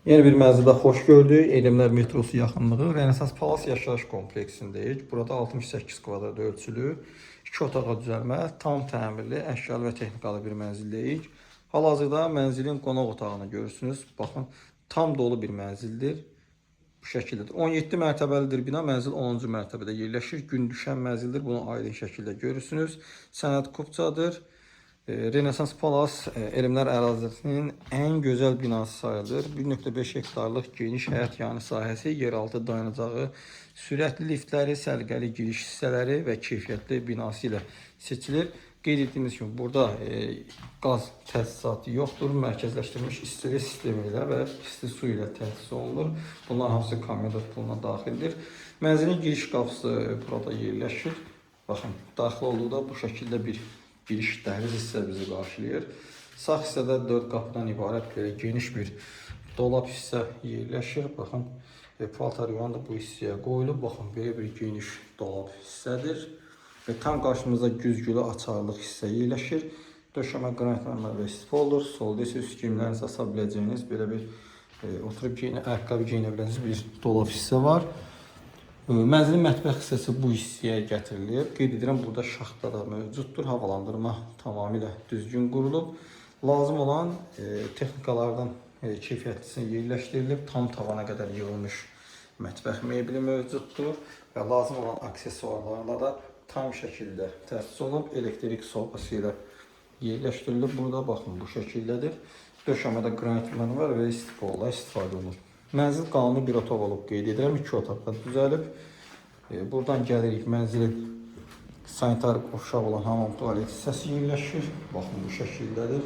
Yeni bir mənzildə xoş gördük. Elmlər metrosu yaxınlığı Renesans Palas yaşayış kompleksindəyik. Burada 68 kvadrat ölçülü, 2 otağa düzəlmə, tam təmirli, əşyalı və texnikalı bir mənzildəyik. Hal-hazırda mənzilin qonaq otağını görürsünüz. Baxın, tam dolu bir mənzildir. Bu şəkildedir. 17 mərtəbəlidir bina, mənzil 10-cu mərtəbədə yerləşir. Gün düşən mənzildir, bunu aydın şəkildə görürsünüz. Sənəd kupçadır. Renesans Palas Elmlər ərazisinin ən gözəl binası sayılır. 1,5 hektarlıq geniş həyət yanı sahəsi, yeraltı dayanacağı, sürətli liftləri, səliqəli giriş hissələri və keyfiyyətli binası ilə seçilir. Qeyd etdiyimiz kimi burada qaz təsisatı yoxdur. Mərkəzləşdirilmiş istilik sistemi ilə və isti su ilə təchiz olunur. Bunlar hamısı komendant puluna daxildir. Mənzilin giriş qapısı burada yerləşir. Baxın, daxil olduqda bu şəkildə bir giriş dəhliz hissə bizi qarşılayır. Sağ hissədə 4 qapıdan ibarət belə geniş bir dolab hissə yerləşir. Baxın, paltar yuvan da bu hissəyə qoyulub. Baxın, belə bir geniş dolab hissədir. Və tam qarşımızda güzgülü açarlıq hissə yerləşir. Döşəmə qranit mərmər olur. Solda isə üst geyimlərinizi asa biləcəyiniz belə bir oturub ayaqqabı geyinə biləcəyiniz bir dolab hissə var. Mənzilin mətbəx hissəsi bu hissəyə gətirilib. Qeyd edirəm, burada şaxta da mövcuddur. Havalandırma tamamilə düzgün qurulub. Lazım olan texnikalardan keyfiyyətlisini yerləşdirilib. Tam tavana qədər yığılmış mətbəx mebeli mövcuddur. Və lazım olan aksesuarlarla da tam şəkildə təchiz olunub. Elektrik sobası ilə yerləşdirilib. Burada baxın, bu şəkildədir. Döşəmədə qranit mərmər və istiqolla istifadə olunur. Mənzil qanuni bir otaq olub, qeyd edirəm, 2 otaqda düzəlib. Buradan gəlirik, mənzilin sanitar qovşaq olan hamam tualet hissəsi yerləşir. Baxın, bu şəkildədir.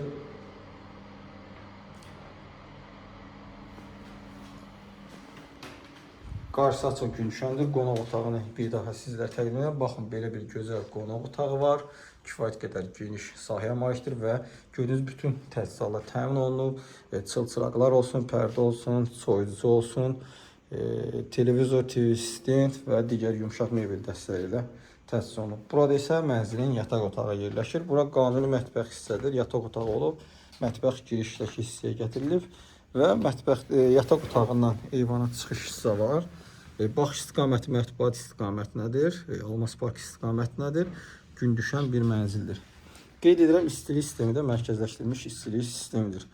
Qarşısı açıq gün düşəndir. Qonaq otağını bir daha sizlərə təqdim edirəm. Baxın, belə bir gözəl qonaq otağı var. Kifayət qədər geniş sahəyə malikdir və gördüyünüz bütün təchizatlar təmin olunub. Çılçıraqlar olsun, pərdə olsun, soyuducu olsun, televizor, TV stand və digər yumşaq mebel dəstələri ilə təchiz olunub. Burada isə mənzilin yataq otağı yerləşir. Bura qanuni mətbəx hissədir. Yataq otağı olub, mətbəx girişdəki hissəyə gətirilib və yataq otağından eyvana çıxış hissə var. Baxış istiqaməti mətbuat istiqamətindədir, Almas Park istiqamətindədir. Gün düşən bir mənzildir. Qeyd edirəm, istilik sistemi də mərkəzləşdirilmiş istilik sistemidir.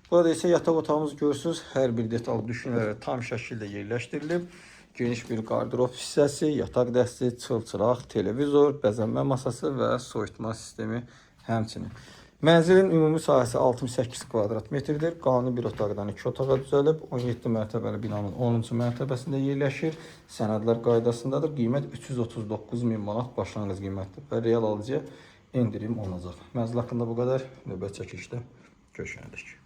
Burada isə yataq otağımız görürsünüz, hər bir detal düşünülərək tam şəkildə yerləşdirilib. Geniş bir qardırop hissəsi, yataq dəsti, çılçıraq, televizor, bəzənmə masası və soyutma sistemi həmçinin. Mənzilin ümumi sahəsi 68 kvadrat metrdir. Qanuni bir otaqdan 2 otağa düzəlib. 17 mərtəbəli binanın 10-cu mərtəbəsində yerləşir. Sənədlər qaydasındadır. Qiymət 339 min manat başlanğıc qiymətdir və real alıcıya endirim olunacaq. Mənzil haqqında bu qədər. Növbəti çəkilişdə görüşənədək.